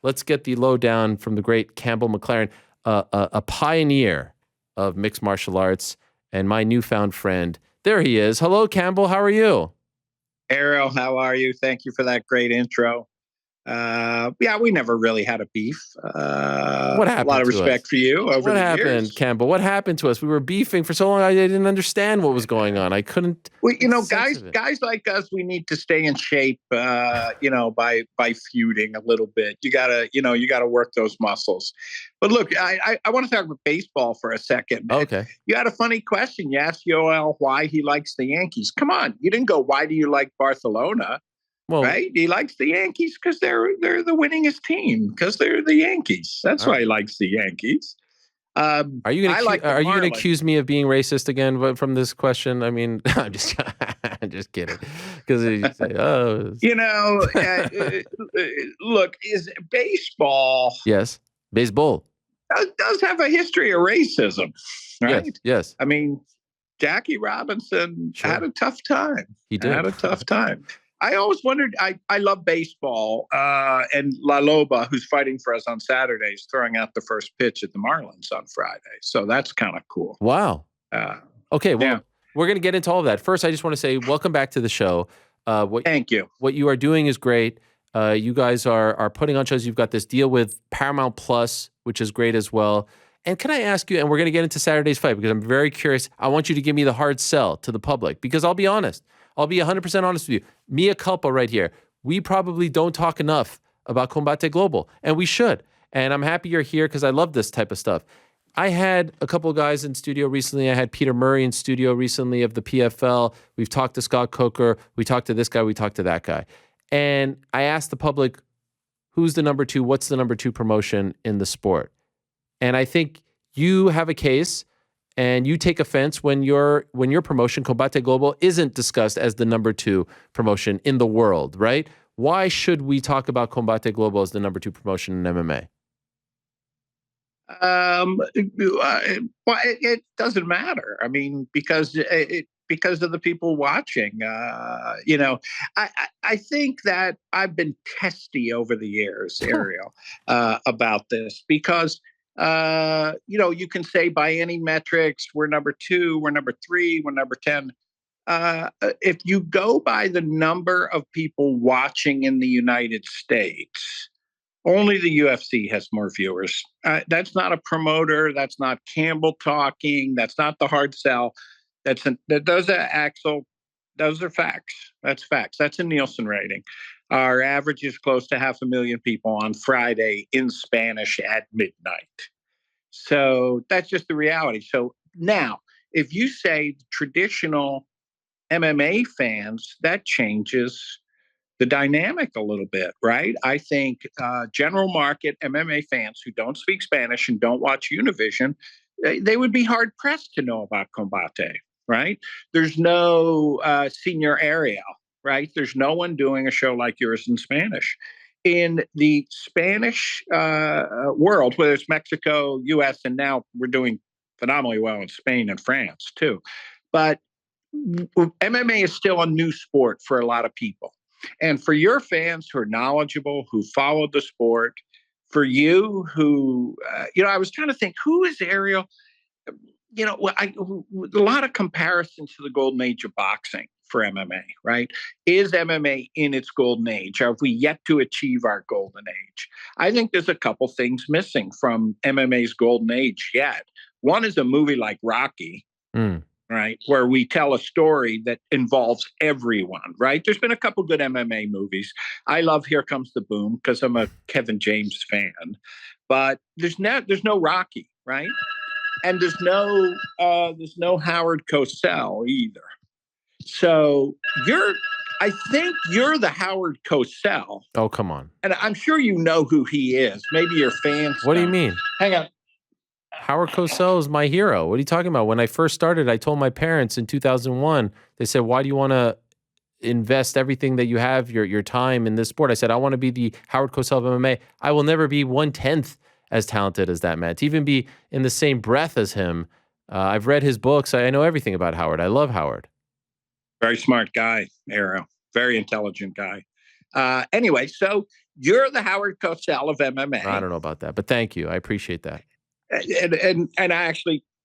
let's get the lowdown from the great Campbell McLaren, a pioneer of mixed martial arts and my newfound friend. There he is. Hello, Campbell. How are you? Ariel, how are you? Thank you for that great intro. Yeah, we never really had a beef. What happened a lot of to respect us? for you over What the happened, years. Campbell? What happened to us? We were beefing for so long. I didn't understand what was going on. I couldn't. Well, guys like us, we need to stay in shape. By feuding a little bit. You gotta work those muscles. But look, I want to talk about baseball for a second. Okay. You had a funny question. You asked Yoel why he likes the Yankees. Come on, you didn't go, why do you like Barcelona? Well, right? He likes the Yankees because they're the winningest team, because they're the Yankees. That's why he likes the Yankees. Are you going to accuse me of being racist again from this question? I mean, I'm just kidding. Because you say, look, is baseball? Yes, baseball does have a history of racism, right? Yes. I mean, Jackie Robinson had a tough time. He did. Had a tough time. I always wondered, I love baseball, and La Loba, who's fighting for us on Saturdays, throwing out the first pitch at the Marlins on Friday. So that's kind of cool. Wow. Okay, well, we're going to get into all of that. First, I just want to say welcome back to the show. Thank you. What you are doing is great. You guys are putting on shows. You've got this deal with Paramount Plus, which is great as well. And can I ask you, and we're going to get into Saturday's fight because I'm very curious. I want you to give me the hard sell to the public because I'll be honest. I'll be 100% honest with you. Mea culpa right here. We probably don't talk enough about Combate Global, and we should. And I'm happy you're here because I love this type of stuff. I had a couple of guys in studio recently. I had Peter Murray in studio recently of the PFL. We've talked to Scott Coker. We talked to this guy. We talked to that guy. And I asked the public, who's the number two? What's the number two promotion in the sport? And I think you have a case. And you take offense when your promotion, Combate Global, isn't discussed as the number two promotion in the world, right? Why should we talk about Combate Global as the number two promotion in MMA? It doesn't matter. I mean, because of the people watching. I think that I've been testy over the years, Ariel, about this because. You can say by any metrics, we're number 2, we're number 3, we're number 10. If you go by the number of people watching in the United States, only the UFC has more viewers. That's not a promoter. That's not Campbell talking. That's not the hard sell. Those are Axel. Those are facts. That's facts. That's a Nielsen rating. Our average is close to 500,000 people on Friday in Spanish at midnight. So that's just the reality. So now, if you say traditional MMA fans, that changes the dynamic a little bit, right? I think general market MMA fans who don't speak Spanish and don't watch Univision, they would be hard pressed to know about Combate, right? There's no Senior Ariel, right? There's no one doing a show like yours in Spanish. In the Spanish world, whether it's Mexico, U.S., and now we're doing phenomenally well in Spain and France too. But MMA is still a new sport for a lot of people. And for your fans who are knowledgeable, who follow the sport, for you who, I was trying to think, who is Ariel? A lot of comparisons to the golden age of boxing for MMA, right? Is MMA in its golden age? Have we yet to achieve our golden age? I think there's a couple things missing from MMA's golden age yet. One is a movie like Rocky, right? Where we tell a story that involves everyone, right? There's been a couple good MMA movies. I love Here Comes the Boom because I'm a Kevin James fan, but there's no Rocky, right? And there's no Howard Cosell either. So I think you're the Howard Cosell. Oh, come on. And I'm sure you know who he is. Maybe your fans. What do you mean? Hang on. Howard Cosell is my hero. What are you talking about? When I first started, I told my parents in 2001, they said, why do you want to invest everything that you have, your time in this sport? I said, I want to be the Howard Cosell of MMA. I will never be 1/10 as talented as that man. To even be in the same breath as him, I've read his books. I know everything about Howard. I love Howard. Very smart guy, Ariel. Very intelligent guy. Anyway, so You're the Howard Cosell of I MMA, don't know about that, but thank you. I appreciate that. and I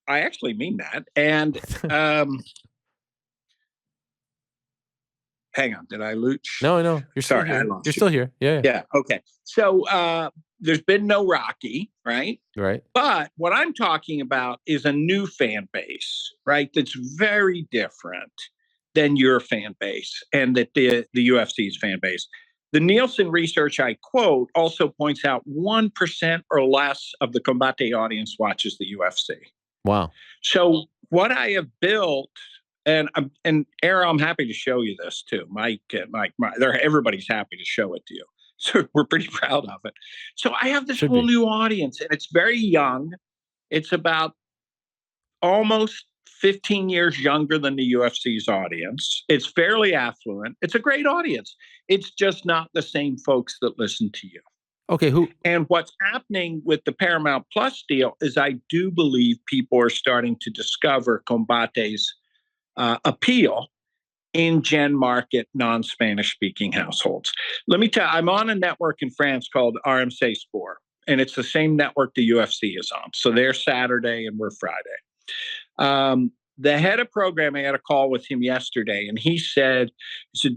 actually mean that. And hang on, did I lose? No, you're still Sorry, I here. lost You're you. still here. Yeah. Yeah. Okay. So there's been no Rocky, right? Right. But what I'm talking about is a new fan base, right? That's very different than your fan base and that the UFC's fan base. The Nielsen research I quote also points out 1% or less of the Combate audience watches the UFC. Wow. So what I have built, and Errol, I'm happy to show you this too. Mike, everybody's happy to show it to you. So we're pretty proud of it. So I have this Should whole be. new audience, and it's very young. It's about almost 15 years younger than the UFC's audience. It's fairly affluent. It's a great audience. It's just not the same folks that listen to you. Okay, And what's happening with the Paramount Plus deal is I do believe people are starting to discover Combate's appeal in Gen market non-Spanish speaking households. Let me tell you, I'm on a network in France called RMC Sport, and it's the same network the UFC is on. So they're Saturday and we're Friday. The head of programming, I had a call with him yesterday, and he said,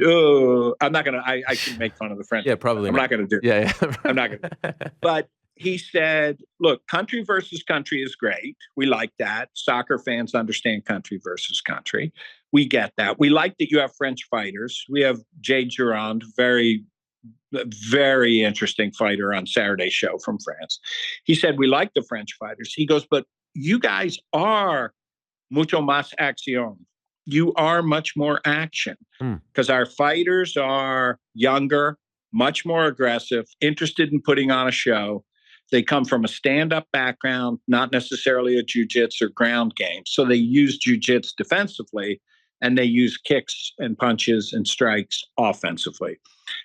oh, I'm not going to, I can make fun of the French. Yeah, probably. I'm not going to do it. Yeah. I'm not going to. But he said, look, country versus country is great. We like that. Soccer fans understand country versus country. We get that. We like that you have French fighters. We have Jay Durand, very, very interesting fighter on Saturday's show from France. He said, we like the French fighters. He goes, but you guys are mucho más acción. You are much more action because our fighters are younger, much more aggressive, interested in putting on a show. They come from a stand-up background, not necessarily a jiu-jitsu or ground game. So they use jiu-jitsu defensively, and they use kicks and punches and strikes offensively.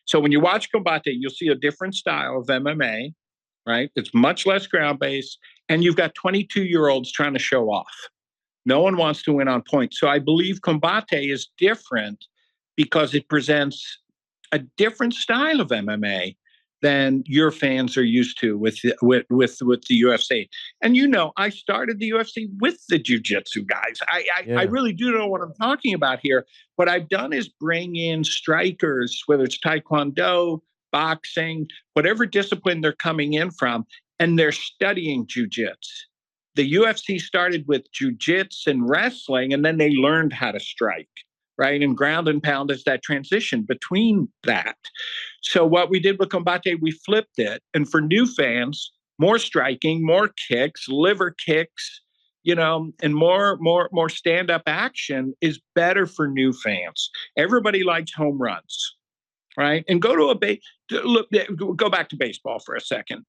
So when you watch Combate, you'll see a different style of MMA, right? It's much less ground-based, and you've got 22-year-olds trying to show off. No one wants to win on point. So I believe Combate is different because it presents a different style of MMA than your fans are used to with the UFC. And I started the UFC with the jiu-jitsu guys. I really do know what I'm talking about here. What I've done is bring in strikers, whether it's Taekwondo, boxing, whatever discipline they're coming in from, and they're studying jiu-jitsu. The UFC started with jiu-jitsu and wrestling, and then they learned how to strike, right? And ground and pound is that transition between that. So what we did with Combate, we flipped it. And for new fans, more striking, more kicks, liver kicks, and more stand-up action is better for new fans. Everybody likes home runs, right? And go back to baseball for a second.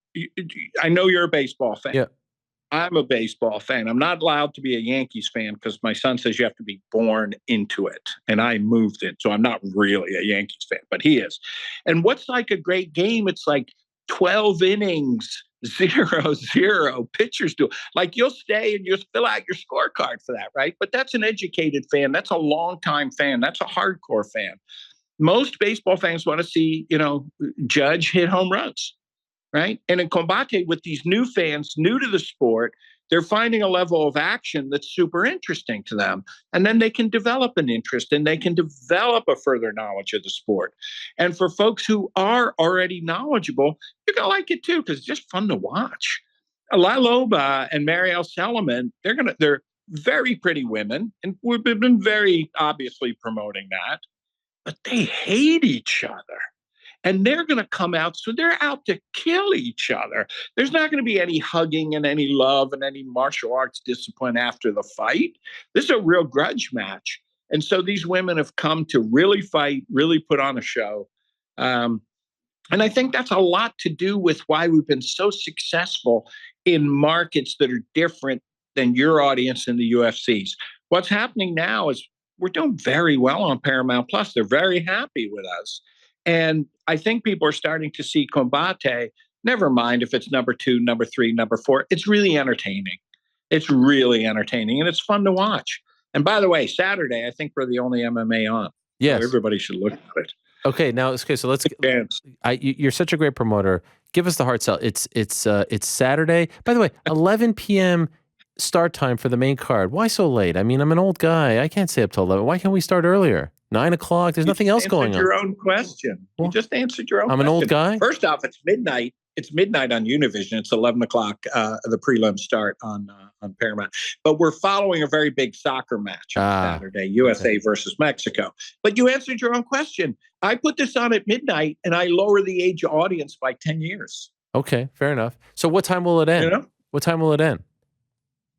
I know you're a baseball fan. Yeah. I'm a baseball fan. I'm not allowed to be a Yankees fan because my son says you have to be born into it. And I moved it. So I'm not really a Yankees fan, but he is. And what's like a great game? It's like 12 innings, 0-0, pitchers do. Like you'll stay and you'll fill out your scorecard for that, right? But that's an educated fan. That's a longtime fan. That's a hardcore fan. Most baseball fans want to see, Judge hit home runs. Right. And in Combate, with these new fans, new to the sport, they're finding a level of action that's super interesting to them. And then they can develop an interest and they can develop a further knowledge of the sport. And for folks who are already knowledgeable, you're going to like it too, because it's just fun to watch. Laloba and Marielle Solomon, they're very pretty women. And we've been very obviously promoting that, but they hate each other. And they're going to come out. So they're out to kill each other. There's not going to be any hugging and any love and any martial arts discipline after the fight. This is a real grudge match. And so these women have come to really fight, really put on a show. And I think that's a lot to do with why we've been so successful in markets that are different than your audience in the UFCs. What's happening now is we're doing very well on Paramount Plus. They're very happy with us. And I think people are starting to see Combate, never mind if it's number 2, number 3, number 4. It's really entertaining. It's really entertaining, and it's fun to watch. And by the way, Saturday, I think we're the only MMA on. Yes. So everybody should look at it. Okay, now so let's. Chance. You're such a great promoter. Give us the hard sell. It's Saturday. By the way, 11 p.m. start time for the main card. Why so late? I mean, I'm an old guy. I can't stay up till 11. Why can't we start earlier? 9 o'clock. There's nothing else going on. You just answered your own question. Well, you just answered your own I'm question. an old guy. First off, it's midnight. It's midnight on Univision. It's 11 o'clock. The prelims start on Paramount. But we're following a very big soccer match on Saturday, USA versus Mexico. But you answered your own question. I put this on at midnight, and I lower the age audience by 10 years. Okay, fair enough. So what time will it end? You know? What time will it end?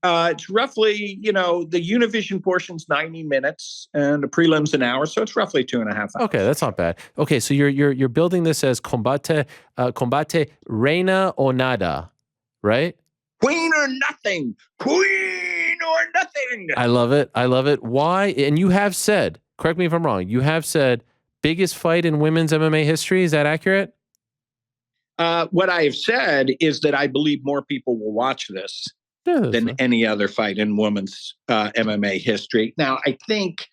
It's roughly, the Univision portion's 90 minutes and the prelims an hour, so it's roughly 2.5 hours. Okay, that's not bad. Okay, so you're building this as Combate Reina o Nada, right? Queen or nothing. Queen or nothing. I love it. I love it. Why? And you have said, correct me if I'm wrong, you have said biggest fight in women's MMA history. Is that accurate? What I have said is that I believe more people will watch this than any other fight in women's MMA history. Now, I think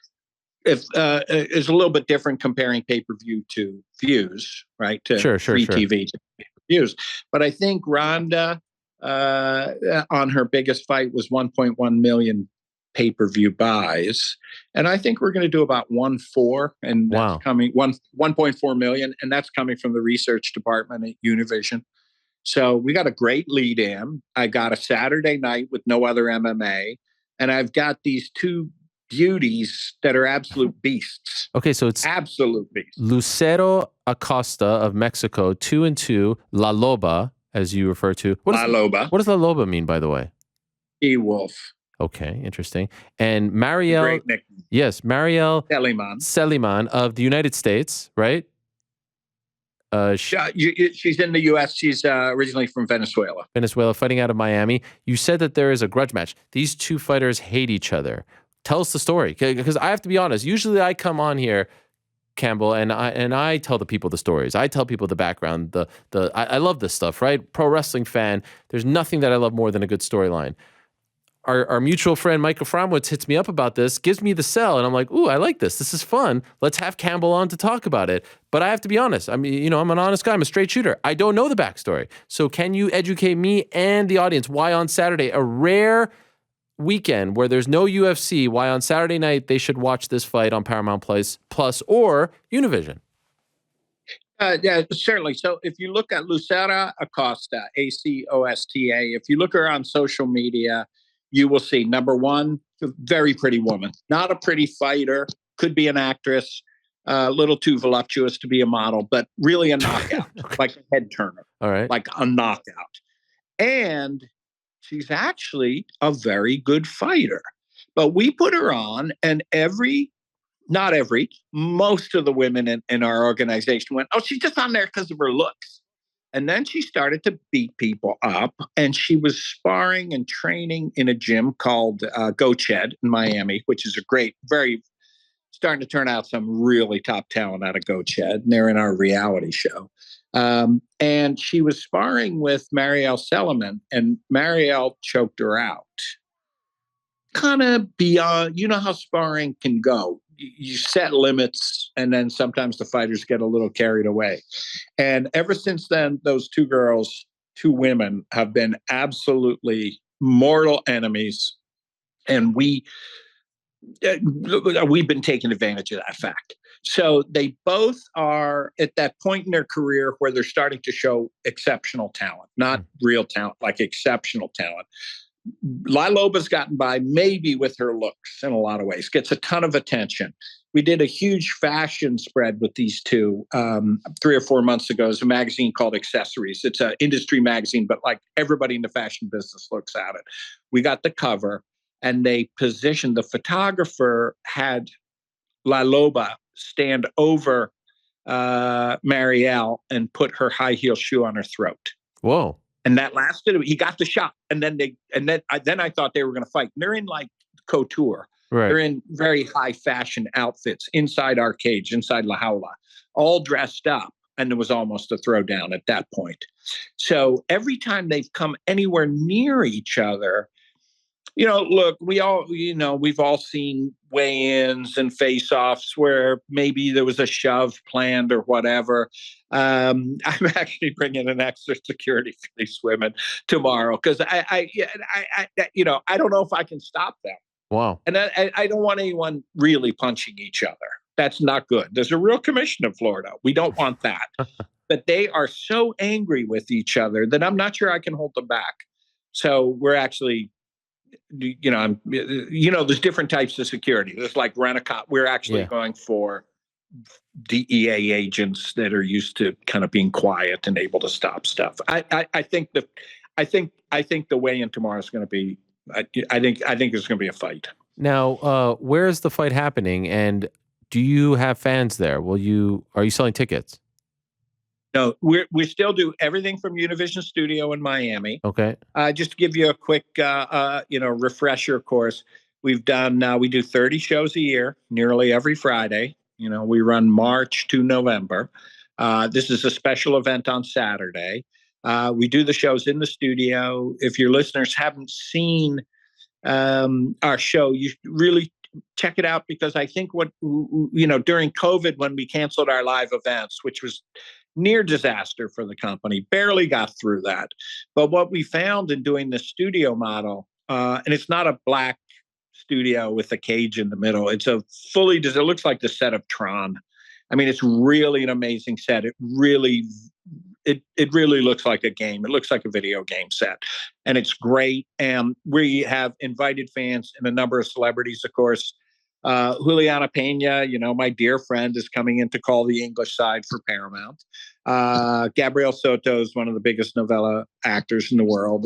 if is a little bit different comparing pay-per-view to views, right? To free TV to pay-per-views. But I think Ronda on her biggest fight was 1.1 million pay-per-view buys. And I think we're going to do about 1.4, and that's coming 1.4 million, and that's coming from the research department at Univision. So we got a great lead in. I got a Saturday night with no other MMA, and I've got these two beauties that are absolute beasts. Okay, so it's absolute beasts. Lucero Acosta of Mexico, 2-2, La Loba, as you refer to. Loba. What does La Loba mean, by the way? She-wolf. Okay, interesting. And Marielle. Great nickname. Yes, Marielle Seliman of the United States, right? She's in the U.S. She's originally from Venezuela. Venezuela, fighting out of Miami. You said that there is a grudge match. These two fighters hate each other. Tell us the story, because I have to be honest. Usually, I come on here, Campbell, and I tell the people the stories. I tell people the background. I love this stuff, right? Pro wrestling fan. There's nothing that I love more than a good storyline. Our mutual friend Micah Fromwitz hits me up about this, gives me the sell, and I'm like, ooh, I like this. This is fun. Let's have Campbell on to talk about it. But I have to be honest. I mean, I'm an honest guy. I'm a straight shooter. I don't know the backstory. So can you educate me and the audience why on Saturday, a rare weekend where there's no UFC, why on Saturday night they should watch this fight on Paramount Plus or Univision? Yeah, certainly. So if you look at Lucero Acosta, Acosta, if you look her on social media, you will see, number one, a very pretty woman, not a pretty fighter, could be an actress, a little too voluptuous to be a model, but really a knockout, like a head turner, all right, like a knockout. And she's actually a very good fighter. But we put her on, and most of the women in our organization went, oh, she's just on there because of her looks. And then she started to beat people up, and she was sparring and training in a gym called Goched in Miami, which is starting to turn out some really top talent out of Goched, and they're in our reality show. And she was sparring with Marielle Seliman, and Marielle choked her out. Kind of beyond, how sparring can go. You set limits, and then sometimes the fighters get a little carried away. And ever since then, those two women, have been absolutely mortal enemies. And we've been taking advantage of that fact. So they both are at that point in their career where they're starting to show exceptional talent, not real talent, like exceptional talent. La Loba's gotten by maybe with her looks in a lot of ways, gets a ton of attention. We did a huge fashion spread with these two 3 or 4 months ago. It's a magazine called Accessories. It's an industry magazine, but like everybody in the fashion business looks at it. We got the cover, and they positioned, the photographer had La Loba stand over Marielle and put her high heel shoe on her throat. Whoa. And that lasted. He got the shot, and then I thought they were going to fight. And they're in like couture. Right. They're in very high fashion outfits inside our cage, inside La Jaula, all dressed up. And it was almost a throwdown at that point. So every time they've come anywhere near each other, Look, we've all seen weigh-ins and face-offs where maybe there was a shove planned or whatever. I'm actually bringing an extra security for these women tomorrow because I don't know if I can stop them. Wow. And I don't want anyone really punching each other. That's not good. There's a real commission in Florida. We don't want that. But they are so angry with each other that I'm not sure I can hold them back. So we're actually, there's different types of security. There's like rent-a-cop. We're actually going for DEA agents that are used to kind of being quiet and able to stop stuff. I think the weigh-in tomorrow is going to be. I think it's going to be a fight. Now, where is the fight happening, and do you have fans there? Are you selling tickets? No, we still do everything from Univision Studio in Miami. Okay. Just to give you a quick, refresher course, we do 30 shows a year, nearly every Friday. We run March to November. This is a special event on Saturday. We do the shows in the studio. If your listeners haven't seen our show, you should really check it out because I think during COVID when we canceled our live events, which was near disaster for the company, barely got through that. But what we found in doing the studio model, and it's not a black studio with a cage in the middle. It's it looks like the set of Tron. I mean, it's really an amazing set. It really looks like a game. It looks like a video game set, and it's great. And we have invited fans and a number of celebrities, of course. Juliana Pena, my dear friend, is coming in to call the English side for Paramount. Gabriel Soto is one of the biggest novella actors in the world.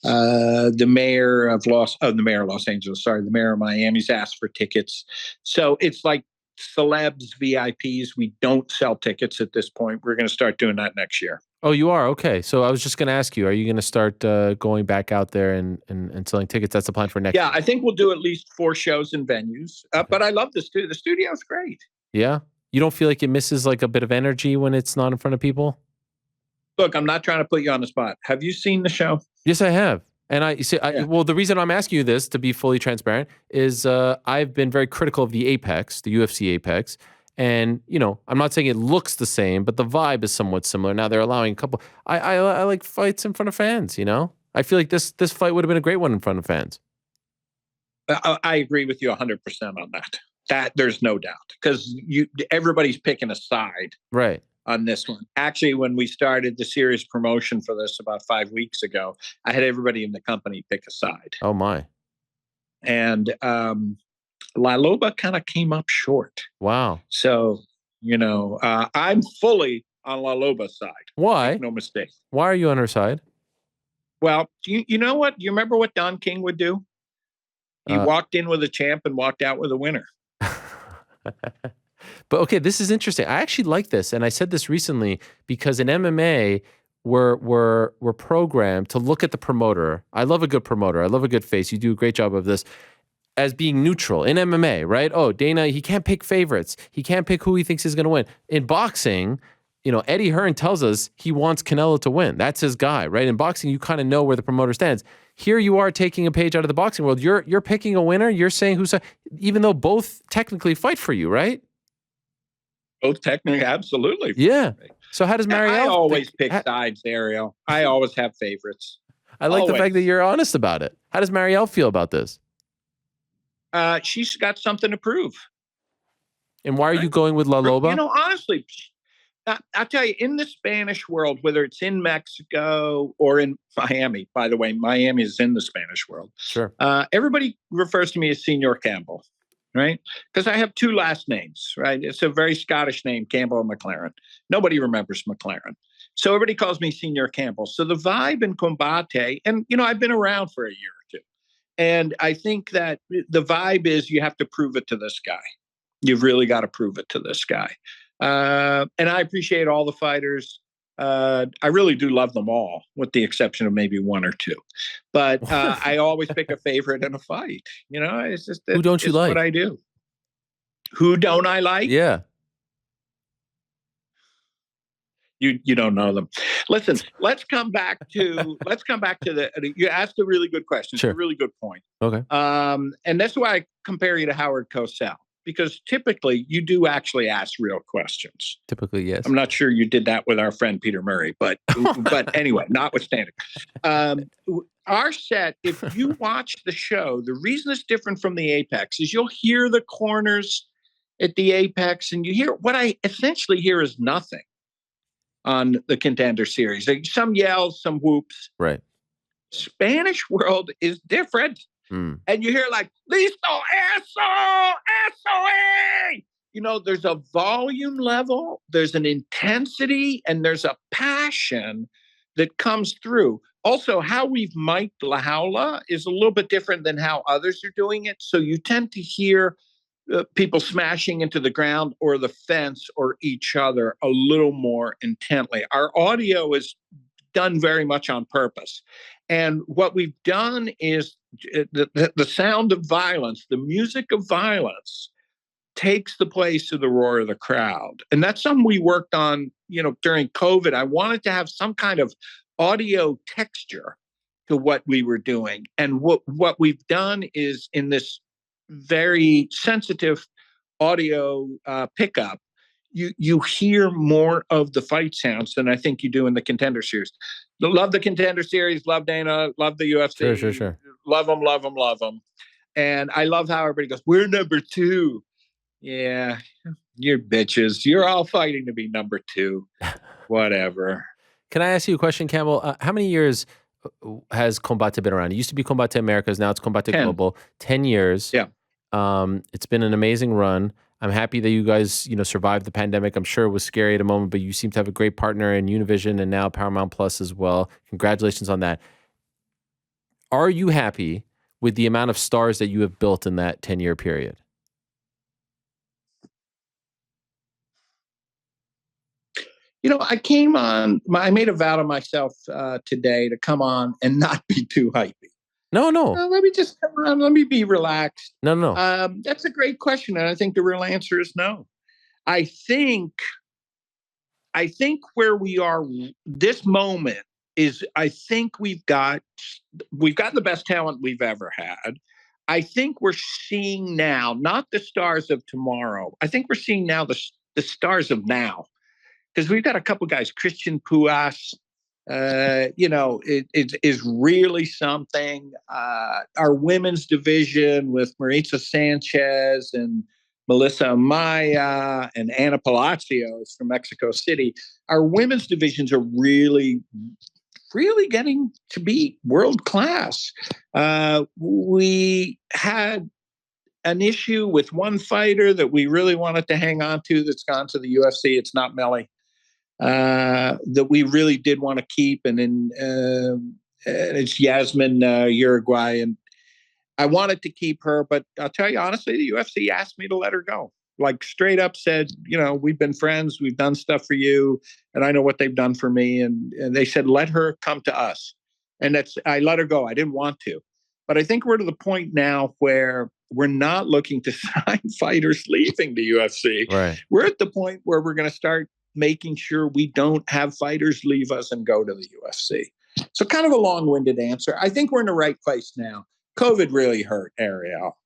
The mayor of Los Angeles, the mayor of Miami's asked for tickets. So it's like celebs, VIPs. We don't sell tickets at this point. We're going to start doing that next year. Oh, you are? Okay. So I was just going to ask you, are you going to start going back out there and selling tickets? That's the plan for next year. I think we'll do at least 4 shows in venues. But I love the studio. The studio's great. Yeah? You don't feel like it misses like a bit of energy when it's not in front of people? Look, I'm not trying to put you on the spot. Have you seen the show? Yes, I have. And well, the reason I'm asking you this, to be fully transparent, is I've been very critical of the Apex, the UFC Apex. And, I'm not saying it looks the same, but the vibe is somewhat similar. Now they're allowing a couple. I like fights in front of fans, I feel like this fight would have been a great one in front of fans. I agree with you 100% on that. That there's no doubt because everybody's picking a side. Right. On this one. Actually, when we started the series promotion for this about 5 weeks ago, I had everybody in the company pick a side. Oh, my. And La Loba kind of came up short. Wow. So, I'm fully on La Loba's side. Why? Make no mistake. Why are you on her side? Well, you know what? You remember what Don King would do? He walked in with a champ and walked out with a winner. But okay, this is interesting. I actually like this, and I said this recently because in MMA, we're programmed to look at the promoter. I love a good promoter. I love a good face. You do a great job of this as being neutral in MMA, right? Oh, Dana, he can't pick favorites. He can't pick who he thinks is going to win. In boxing, Eddie Hearn tells us he wants Canelo to win. That's his guy, right? In boxing, you kind of know where the promoter stands. Here you are taking a page out of the boxing world. You're picking a winner. You're saying who's, even though both technically fight for you, right? Both technically, absolutely. Yeah. So how does Marielle? I always pick sides, Ariel. I always have favorites. I like the fact that you're honest about it. How does Marielle feel about this? She's got something to prove. And why are you going with La Loba? Honestly, I'll tell you, in the Spanish world, whether it's in Mexico or in Miami, by the way, Miami is in the Spanish world. Sure. Everybody refers to me as Senor Campbell, right? Because I have 2 last names, right? It's a very Scottish name, Campbell McLaren. Nobody remembers McLaren. So everybody calls me Senor Campbell. So the vibe in Combate, and, I've been around for a year or 2. And I think that the vibe is you have to prove it to this guy. You've really got to prove it to this guy. And I appreciate all the fighters. I really do love them all, with the exception of maybe 1 or 2. But I always pick a favorite in a fight. It's just who don't you like? What I do. Who don't I like? Yeah. You don't know them. Listen, let's come back to the. You asked a really good question. It's a Sure. really good point. Okay. And that's why I compare you to Howard Cosell, because typically you do actually ask real questions. Typically, yes. I'm not sure you did that with our friend Peter Murray, but anyway, notwithstanding. Our set, if you watch the show, the reason it's different from the Apex is you'll hear the corners at the Apex, and you hear what I essentially hear is nothing on the Contender Series. Like some yells, some whoops. Right. Spanish world is different. And you hear like, listo, eso, there's a volume level, there's an intensity, and there's a passion that comes through. Also, how we've mic'd La Jaula is a little bit different than how others are doing it. So you tend to hear people smashing into the ground or the fence or each other a little more intently. Our audio is done very much on purpose. And what we've done is the sound of violence, the music of violence takes the place of the roar of the crowd. And that's something we worked on, during COVID. I wanted to have some kind of audio texture to what we were doing. And what we've done is in this very sensitive audio pickup, you hear more of the fight sounds than I think you do in the Contender Series. Love the Contender Series, love Dana, love the UFC, Sure. love them. And I love how everybody goes, we're number 2. Yeah, you're bitches. You're all fighting to be number 2. Whatever. Can I ask you a question, Campbell? How many years has Combate been around? It used to be Combate Americas. Now it's Combate 10. Global. 10 years. Yeah. It's been an amazing run. I'm happy that you guys, survived the pandemic. I'm sure it was scary at a moment, but you seem to have a great partner in Univision and now Paramount Plus as well. Congratulations on that. Are you happy with the amount of stars that you have built in that 10-year period? I made a vow to myself today to come on and not be too hypey. No. Let me just come on. Let me be relaxed. No. That's a great question. And I think the real answer is no. I think where we are this moment is I think we've got the best talent we've ever had. I think we're seeing now, not the stars of tomorrow. I think we're seeing now the stars of now. Because we've got a couple guys, Christian Puas, it is really something. Our women's division with Maritza Sanchez and Melissa Amaya and Ana Palacios from Mexico City. Our women's divisions are really, really getting to be world class. We had an issue with one fighter that we really wanted to hang on to that's gone to the UFC. It's not Melly. That we really did want to keep, and it's Yasmin Uruguay, and I wanted to keep her, but I'll tell you honestly, the UFC asked me to let her go. Like straight up said, we've been friends, we've done stuff for you, and I know what they've done for me, and they said let her come to us, and I let her go. I didn't want to, but I think we're to the point now where we're not looking to sign fighters leaving the UFC. Right. We're at the point where we're going to start making sure we don't have fighters leave us and go to the UFC. So kind of a long-winded answer. I think we're in the right place now. COVID really hurt Ariel,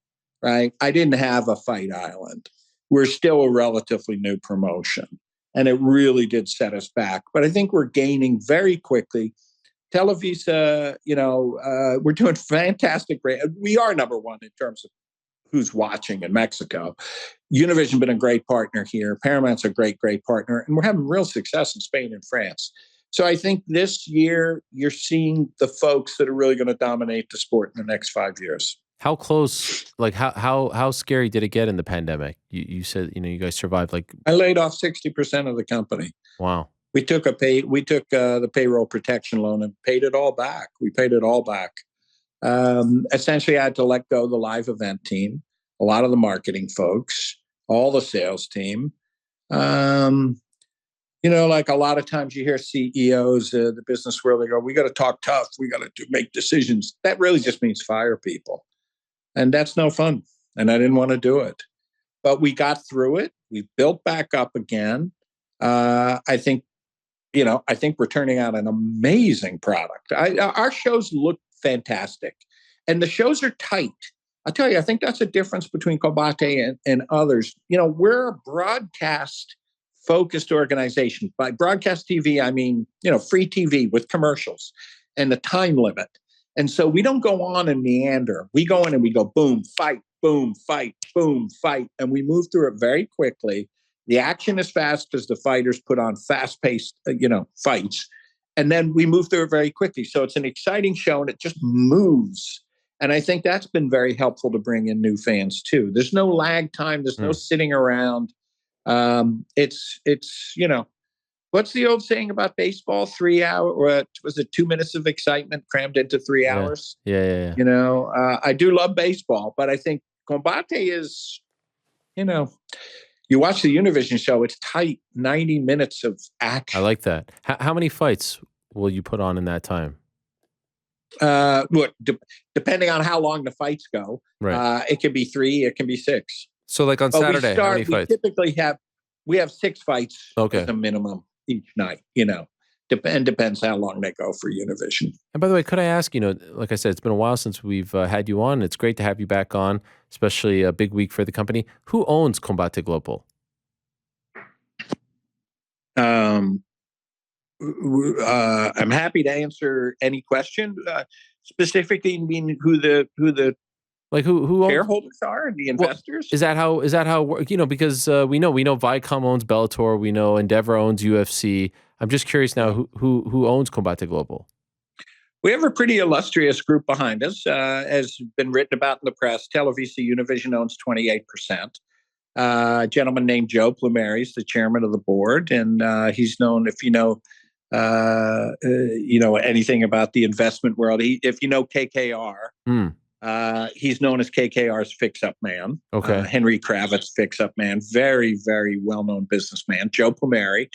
right? I didn't have a fight island. We're still a relatively new promotion, and it really did set us back. But I think we're gaining very quickly. Televisa, we're doing fantastic. We are number 1 in terms of who's watching in Mexico. Univision been a great partner here. Paramount's a great partner. And we're having real success in Spain and France. So I think this year you're seeing the folks that are really going to dominate the sport in the next 5 years. How close, like how scary did it get in the pandemic? You said, you guys survived I laid off 60% of the company. Wow. We took the payroll protection loan and paid it all back. We paid it all back. Essentially, I had to let go of the live event team, a lot of the marketing folks, all the sales team. Like a lot of times you hear CEOs, the business world, they go, we got to talk tough. We got to make decisions. That really just means fire people. And that's no fun. And I didn't want to do it. But we got through it. We built back up again. I think I think we're turning out an amazing product. Our shows look fantastic, and the shows are tight. I'll tell you, I think that's a difference between Combate and others. We're a broadcast focused organization. By broadcast TV, I mean, free TV with commercials and the time limit. And so we don't go on and meander. We go in and we go boom, fight, boom, fight, boom, fight. And we move through it very quickly. The action is fast because the fighters put on fast-paced, fights. And then we move through it very quickly. So it's an exciting show and it just moves. And I think that's been very helpful to bring in new fans too. There's no lag time. There's no sitting around. It's what's the old saying about baseball? 3 hours, or was it 2 minutes of excitement crammed into 3 hours? Yeah. I do love baseball, but I think Combate is, you watch the Univision show, it's tight, 90 minutes of action. I like that. How many fights will you put on in that time? Depending on how long the fights go, right. It can be 3, it can like So like on Saturday, how many fights? We typically have 6 fights as a minimum each night, and depends how long they go for Univision. And by the way, could I ask, like I said, it's been a while since we've had you on. It's great to have you back on, especially a big week for the company. Who owns Combate Global? I'm happy to answer any question. Specifically, mean who the like who shareholders are, the investors. Is that how it works? Because we know Viacom owns Bellator, we know Endeavor owns UFC. I'm just curious now who owns Combate Global. We have a pretty illustrious group behind us, as been written about in the press. Televisa Univision owns 28%. A gentleman named Joe Plumeri is the chairman of the board, and he's known, if anything about the investment world. If you know KKR, he's known as KKR's fix-up man. Okay. Henry Kravitz fix-up man. Very, very well-known businessman. Joe Plumeri.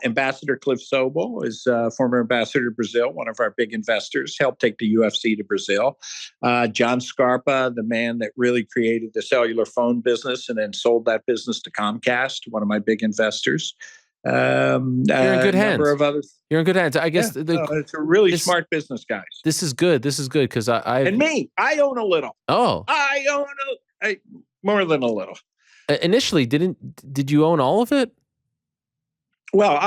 Ambassador Cliff Sobel is former ambassador to Brazil, one of our big investors, helped take the UFC to Brazil. John Scarpa, the man that really created the cellular phone business and then sold that business to Comcast, one of my big investors. You're in good hands. Number of others. You're in good hands. I guess it's a really smart business, guys. This is good. Because I own a little. Oh, I own more than a little. Initially, did you own all of it? Well,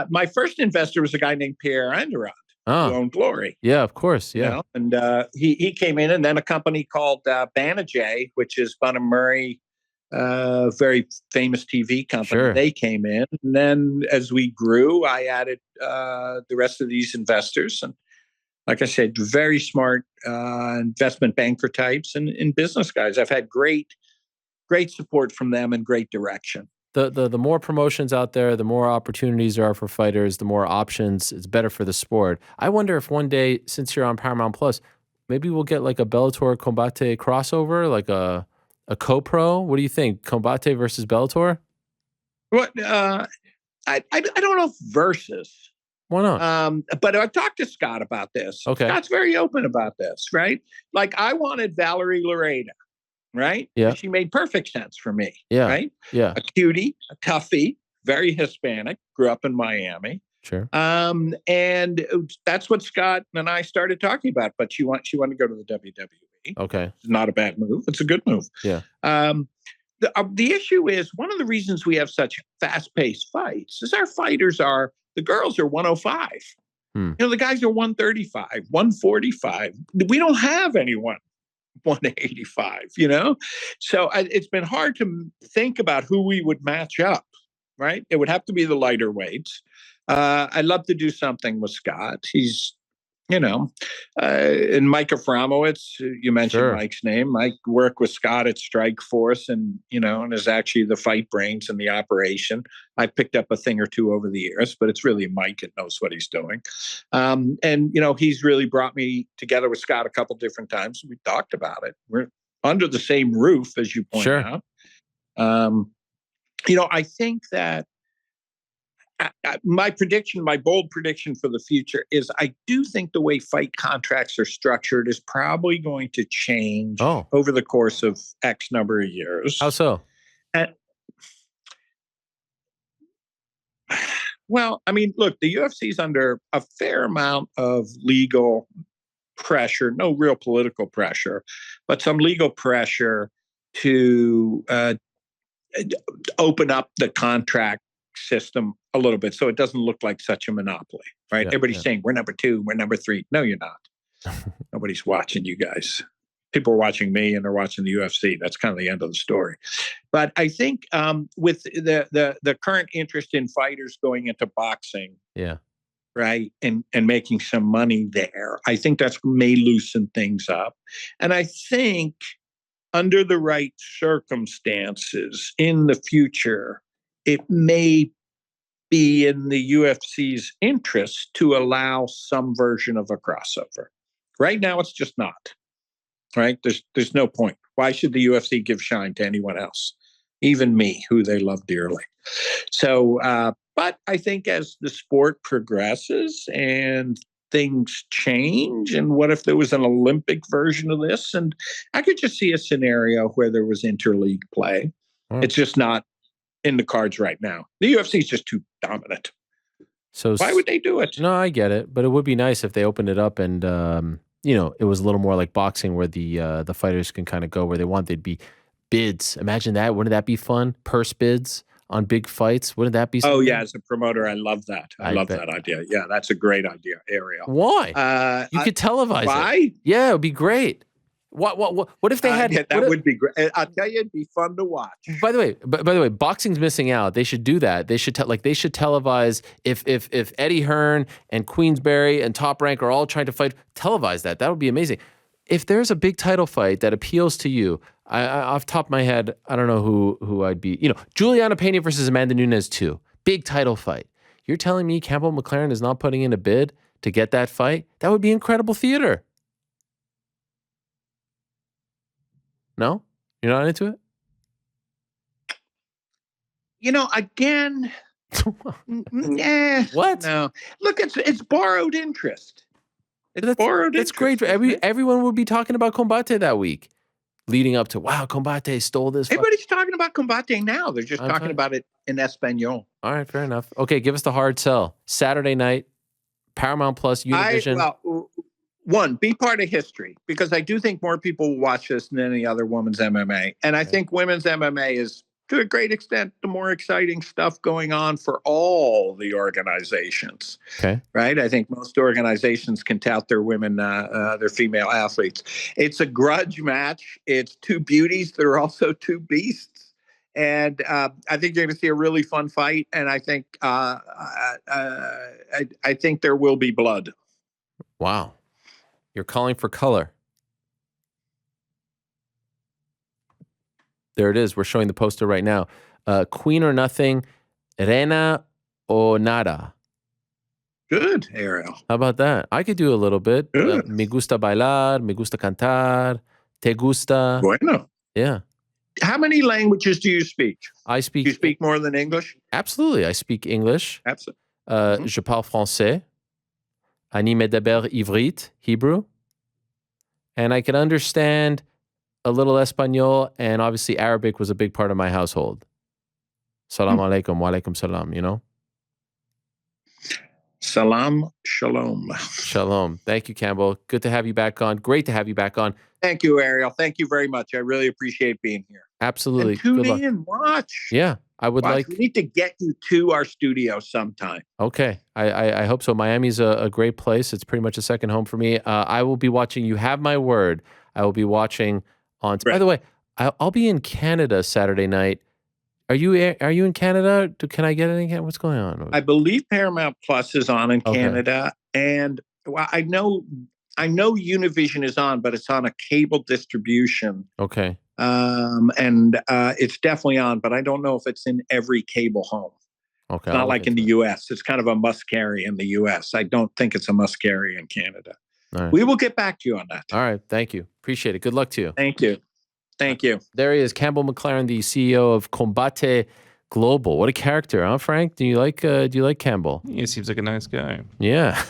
my first investor was a guy named Pierre Enderand, who owned Glory. Yeah, of course. Yeah, and he came in, and then a company called Banijay, which is Bun and Murray. Very famous TV company. Sure. They came in, and then as we grew, I added the rest of these investors, and like I said, very smart investment banker types and business guys. I've had great support from them and great direction. The more promotions out there, the more opportunities there are for fighters, the more options. It's better for the sport. I wonder if one day, since you're on Paramount Plus, maybe we'll get like a Bellator Combate crossover, like a co-pro. What do you think? Combate versus Bellator? What? I don't know if versus. Why not? But I talked to Scott about this. Okay. Scott's very open about this, right? Like I wanted Valerie Loreda, right? Yeah. She made perfect sense for me. Yeah. Right? Yeah. A cutie, a toughie, very Hispanic, grew up in Miami. Sure. And that's what Scott and I started talking about. But she wanted to go to the WWE. Okay. It's not a bad move. It's a good move. Yeah. The issue is one of the reasons we have such fast-paced fights is the girls are 105. The guys are 135, 145. We don't have anyone 185, So it's been hard to think about who we would match up, right? It would have to be the lighter weights. I'd love to do something with Scott. He's, and Mike Aframowitz, you mentioned Sure. Mike's name. Mike worked with Scott at Strike Force and is actually the fight brains in the operation. I picked up a thing or two over the years, but it's really Mike that knows what he's doing. And he's really brought me together with Scott a couple different times. We talked about it. We're under the same roof, as you point Sure. out. I think that my bold prediction for the future is I do think the way fight contracts are structured is probably going to change over the course of X number of years. How so? Well, I mean, look, the UFC's under a fair amount of legal pressure, no real political pressure, but some legal pressure to open up the contract system a little bit so it doesn't look like such a monopoly, right? Yeah, Everybody's yeah. saying we're number 2, we're number 3. No, you're not. Nobody's watching you guys. People are watching me and they're watching the UFC. That's kind of the end of the story. But I think with the current interest in fighters going into boxing, Yeah. right, and making some money there, I think that's may loosen things up. And I think under the right circumstances in the future, it may be in the UFC's interest to allow some version of a crossover. Right now, it's just not. Right? There's no point. Why should the UFC give shine to anyone else, even me, who they love dearly? So, but I think as the sport progresses and things change, and what if there was an Olympic version of this? And I could just see a scenario where there was interleague play. It's just not in the cards right now. The UFC is just too dominant. So why would they do it? No, I get it, but it would be nice if they opened it up and it was a little more like boxing, where the fighters can kind of go where they want. They'd be bids. Imagine that. Wouldn't that be fun? Purse bids on big fights. Wouldn't that be something? Oh yeah, as a promoter, I love that. I love that idea. Yeah, that's a great idea, Ariel. Why? You could televise why? it. Yeah, it would be great. What if they had? Yeah, that would be great. I'll tell you, it'd be fun to watch. By the way, boxing's missing out. They should do that. They should televise if Eddie Hearn and Queensberry and Top Rank are all trying to fight. Televise that. That would be amazing. If there's a big title fight that appeals to you, I off the top of my head, I don't know who I'd be. Juliana Pena versus Amanda Nunes 2. Big title fight. You're telling me Campbell McLaren is not putting in a bid to get that fight? That would be incredible theater. No? You're not into it? Again, what? No. Look, it's borrowed interest. It's great. Everyone would be talking about Combate that week, leading up to, wow, Combate stole this. Everybody's talking about Combate now. They're just talking about it in Espanol. All right, fair enough. Okay, give us the hard sell. Saturday night, Paramount Plus, Univision. One, be part of history, because I do think more people will watch this than any other women's MMA. And I think women's MMA is, to a great extent, the more exciting stuff going on for all the organizations. Okay. Right? I think most organizations can tout their women, their female athletes. It's a grudge match. It's two beauties. They're also two beasts. And I think you're going to see a really fun fight. And I think I think there will be blood. Wow. You're calling for color. There it is. We're showing the poster right now. Queen or Nothing, Reina o Nada. Good, Ariel. How about that? I could do a little bit. Good. Me gusta bailar, me gusta cantar, te gusta. Bueno. Yeah. How many languages do you speak? I speak. Do you speak more than English? Absolutely. I speak English. Absolutely. Je parle français. Ani medaber ivrit, Hebrew. And I can understand a little Espanol, and obviously Arabic was a big part of my household. Salam alaikum, wa alaikum salam, Salam, shalom. Shalom. Thank you, Campbell. Good to have you back on. Great to have you back on. Thank you, Ariel. Thank you very much. I really appreciate being here. Absolutely. And tune in, watch. Yeah, I would like. We need to get you to our studio sometime. Okay, I hope so. Miami's a great place. It's pretty much a second home for me. I will be watching. You have my word. I will be watching on. By the way, I'll be in Canada Saturday night. Are you in Canada? Can I get anything? What's going on? I believe Paramount Plus is on in Canada, and I know Univision is on, but it's on a cable distribution. Okay. And it's definitely on, but I don't know if it's in every cable home. Okay. It's not like in the U.S. It's kind of a must carry in the U.S. I don't think it's a must carry in Canada. Right. We will get back to you on that. All right. Thank you. Appreciate it. Good luck to you. Thank you. Thank you. There he is, Campbell McLaren, the CEO of Combate Global. What a character, huh, Frank? Do you like Campbell? He seems like a nice guy. Yeah.